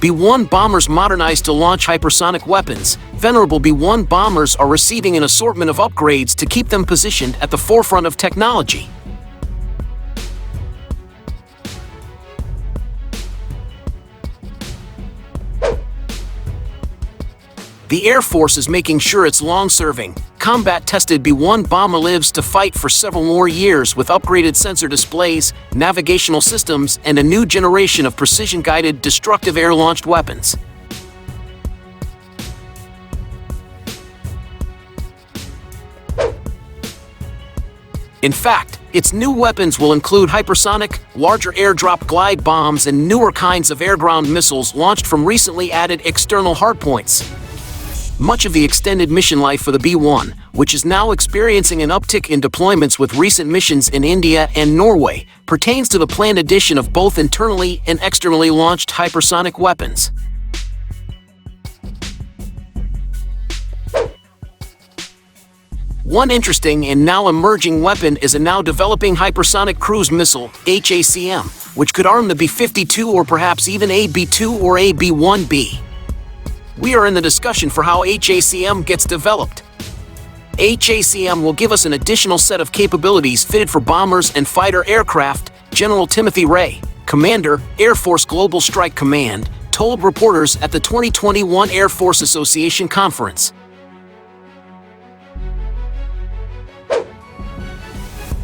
B-1 bombers modernized to launch hypersonic weapons. Venerable B-1 bombers are receiving an assortment of upgrades to keep them positioned at the forefront of technology. The Air Force is making sure its long-serving, combat-tested B-1 bomber lives to fight for several more years with upgraded sensor displays, navigational systems, and a new generation of precision-guided, destructive air-launched weapons. In fact, its new weapons will include hypersonic, larger airdrop glide bombs, and newer kinds of air-ground missiles launched from recently added external hardpoints. Much of the extended mission life for the B-1, which is now experiencing an uptick in deployments with recent missions in India and Norway, pertains to the planned addition of both internally and externally launched hypersonic weapons. One interesting and now emerging weapon is a now developing hypersonic cruise missile, HACM, which could arm the B-52 or perhaps even a B-2 or a B-1B. We are in the discussion for how HACM gets developed. HACM will give us an additional set of capabilities fitted for bombers and fighter aircraft, General Timothy Ray, Commander, Air Force Global Strike Command, told reporters at the 2021 Air Force Association Conference.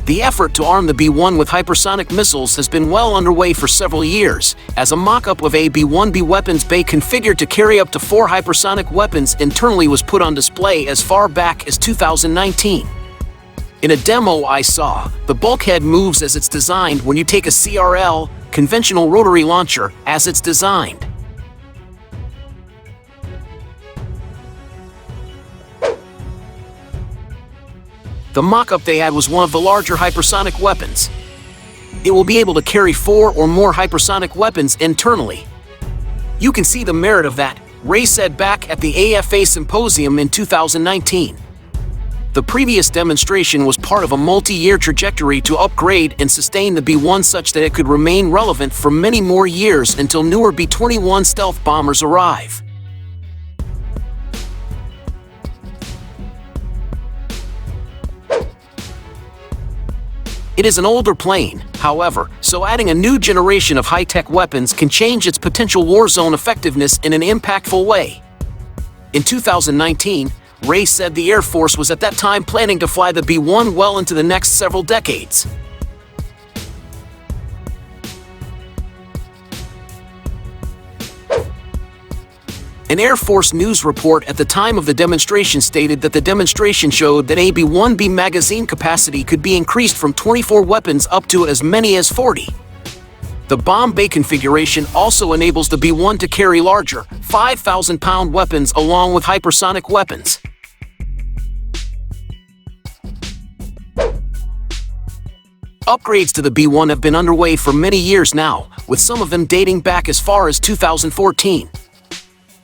The effort to arm the B-1 with hypersonic missiles has been well underway for several years, as a mock-up of a B-1B weapons bay configured to carry up to 4 hypersonic weapons internally was put on display as far back as 2019. In a demo I saw, the bulkhead moves as it's designed when you take a CRL, conventional rotary launcher, as it's designed. The mock-up they had was one of the larger hypersonic weapons. It will be able to carry 4 or more hypersonic weapons internally. You can see the merit of that, Ray said back at the AFA Symposium in 2019. The previous demonstration was part of a multi-year trajectory to upgrade and sustain the B-1 such that it could remain relevant for many more years until newer B-21 stealth bombers arrive. It is an older plane, however, so adding a new generation of high-tech weapons can change its potential war zone effectiveness in an impactful way. In 2019, Ray said the Air Force was at that time planning to fly the B-1 well into the next several decades. An Air Force news report at the time of the demonstration stated that the demonstration showed that a B-1B magazine capacity could be increased from 24 weapons up to as many as 40. The bomb bay configuration also enables the B-1 to carry larger, 5,000-pound weapons along with hypersonic weapons. Upgrades to the B-1 have been underway for many years now, with some of them dating back as far as 2014.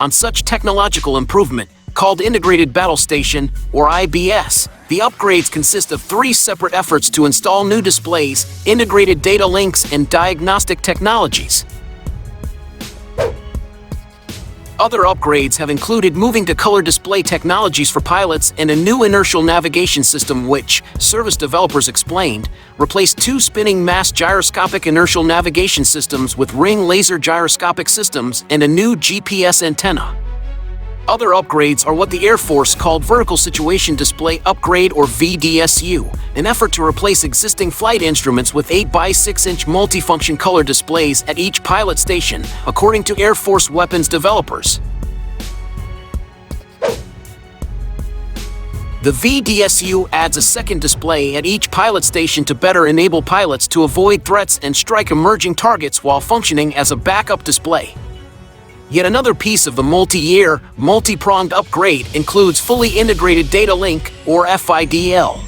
On such technological improvement, called Integrated Battle Station, or IBS, the upgrades consist of 3 separate efforts to install new displays, integrated data links, and diagnostic technologies. Other upgrades have included moving to color display technologies for pilots and a new inertial navigation system which, service developers explained, replaced 2 spinning mass gyroscopic inertial navigation systems with ring laser gyroscopic systems and a new GPS antenna. Other upgrades are what the Air Force called Vertical Situation Display Upgrade or VDSU, an effort to replace existing flight instruments with 8x6-inch multifunction color displays at each pilot station, according to Air Force weapons developers. The VDSU adds a second display at each pilot station to better enable pilots to avoid threats and strike emerging targets while functioning as a backup display. Yet another piece of the multi-year, multi-pronged upgrade includes Fully Integrated Data Link, or FIDL.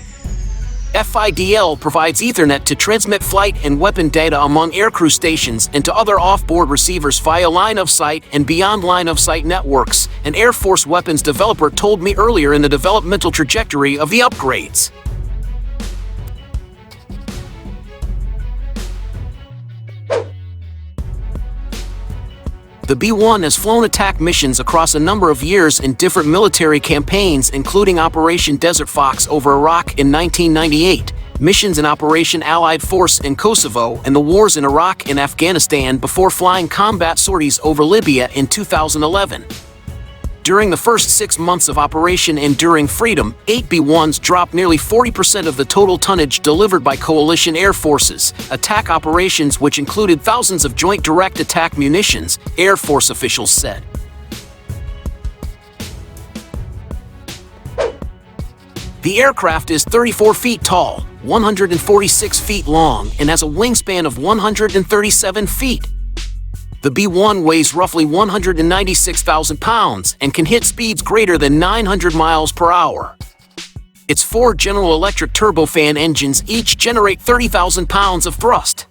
FIDL provides Ethernet to transmit flight and weapon data among aircrew stations and to other off-board receivers via line-of-sight and beyond line-of-sight networks, an Air Force weapons developer told me earlier in the developmental trajectory of the upgrades. The B-1 has flown attack missions across a number of years in different military campaigns, including Operation Desert Fox over Iraq in 1998, missions in Operation Allied Force in Kosovo, and the wars in Iraq and Afghanistan before flying combat sorties over Libya in 2011. During the first 6 months of Operation Enduring Freedom, 8 B-1s dropped nearly 40% of the total tonnage delivered by coalition air forces, attack operations which included thousands of joint direct attack munitions, Air Force officials said. The aircraft is 34 feet tall, 146 feet long, and has a wingspan of 137 feet. The B-1 weighs roughly 196,000 pounds and can hit speeds greater than 900 miles per hour. Its 4 General Electric turbofan engines each generate 30,000 pounds of thrust.